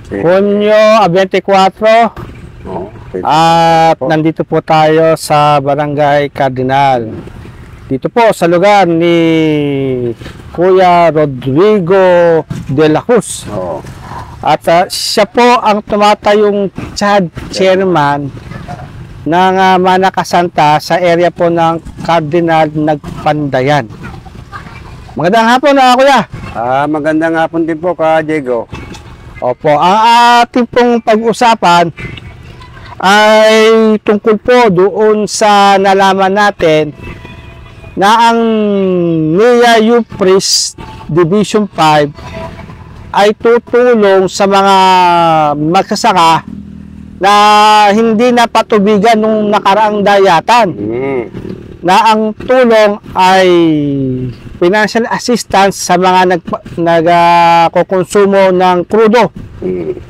Hunyo 24. Oh, At nandito po tayo sa Barangay Cardinal. Dito po sa lugar ni Kuya Rodrigo de la Cruz. oh. At siya po ang tumatayong chairman ng Manakasanta sa area po ng Cardinal Nagpandayan. Magandang hapon na Kuya. Magandang hapon din po ka, Diego. Opo, ang ating pong pag-usapan ay tungkol po doon sa nalaman natin na ang NIA UPRIS Division 5 ay tutulong sa mga magsasaka na hindi napatubigan nung nakaraang dayatan. Na ang tulong ay financial assistance sa mga nagkokonsumo ng krudo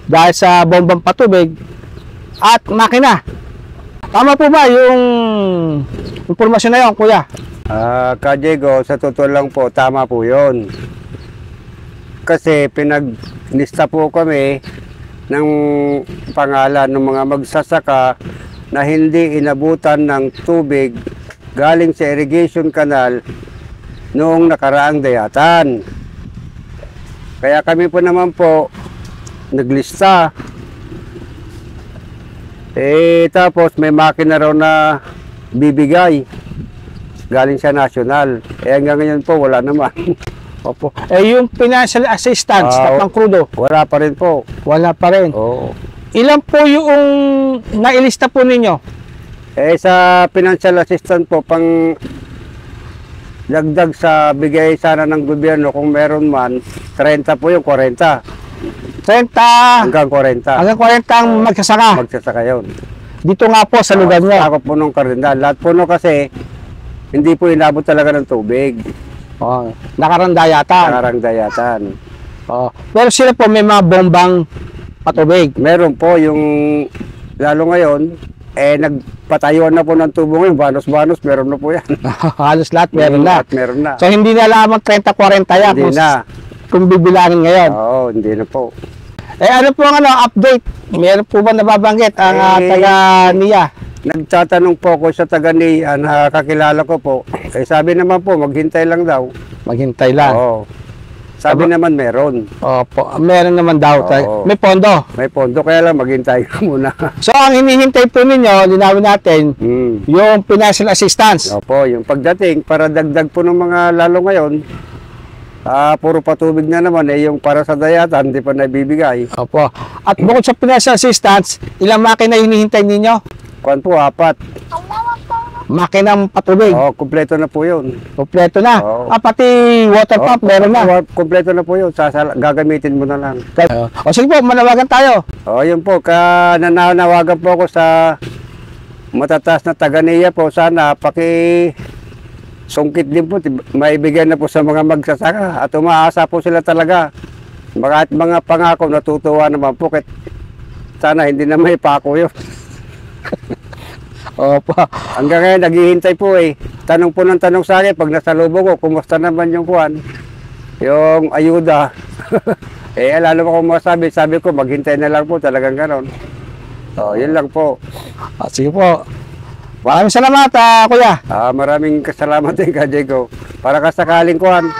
dahil sa bombang patubig at makina. Tama po ba yung impormasyon na yun, Kuya? Ka, Diego, sa totoo lang po, tama po yun. Kasi pinaglista po kami ng pangalan ng mga magsasaka na hindi inabutan ng tubig galing sa irrigation canal noong nakaraang dayatan. Kaya kami po naman po naglista. Tapos may makina raw na bibigay galing sa national. Hanggang ngayon po wala naman. Opo. Yung financial assistance na pangkrudo? Wala pa rin po. Wala pa rin. Oo. Ilan po yung nailista po ninyo? Sa financial assistance po, pang dagdag sa bigay sana ng gobyerno, kung meron man, 30 po yung 40. 30 hanggang 40. Hanggang 40 ang magsasaka. Magsasaka yun. Dito nga po sa lugar nyo. Ako po nung Cardinal. Lahat po no kasi, hindi po inabot talaga ng tubig. Nakarandayatan. Nakarandayatan. Pero sila po may mga bombang patubig. Meron po yung, lalo ngayon, nagpatayuan na po ng tubo ngayon. Banos-banos, meron na po yan. Halos lahat meron na. Meron na. So hindi na lamang 30-40 yan. Hindi na. Kung bibilangin ngayon. Oo, hindi na po. Ano po ang update? Meron po ba nababanggit ang taga-NIA? Nagtatanong po ako sa taga-NIA na kakilala ko po. Sabi naman po, maghintay lang daw. Maghintay lang? Oo. Sabi naman meron. Opo, meron naman daw. Oo. May pondo? May pondo, kaya lang maghintay ka muna. So ang hinihintay po ninyo, linawin natin, yung financial assistance? Opo, yung pagdating, para dagdag po ng mga lalo ngayon, puro patubig na naman, yung para sa dayatan, hindi pa nabibigay. Opo. At bukod sa financial assistance, ilang makina hinihintay ninyo? Kuwan po, 4. Makinang patubig? Oo, kumpleto na po yun. Kumpleto na? Oo. Pati water pump, meron na? Kumpleto na po yun, gagamitin mo na lang. Sige po, manawagan tayo. Yun po, nananawagan po ako sa matataas na taga-NIA po, sana sungkit din po, maibigay na po sa mga magsasaka at umaasa po sila talaga. Mga pangako, natutuwa naman po, sana hindi na may pako yun. Opo. Hanggang ngayon, naghihintay po Tanong po ng tanong sa akin, pag nasa lubong ko, kumusta naman yung kuwan? Yung ayuda. Lalo ko kung masabi, sabi ko, maghintay na lang po, talagang ganon. Yun lang po. Sige po. Maraming salamat, Kuya. Maraming salamat din ka, Diego. Para kasakaling kuwan,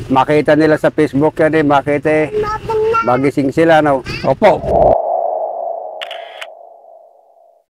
makita nila sa Facebook yan, magising sila, no? Opo.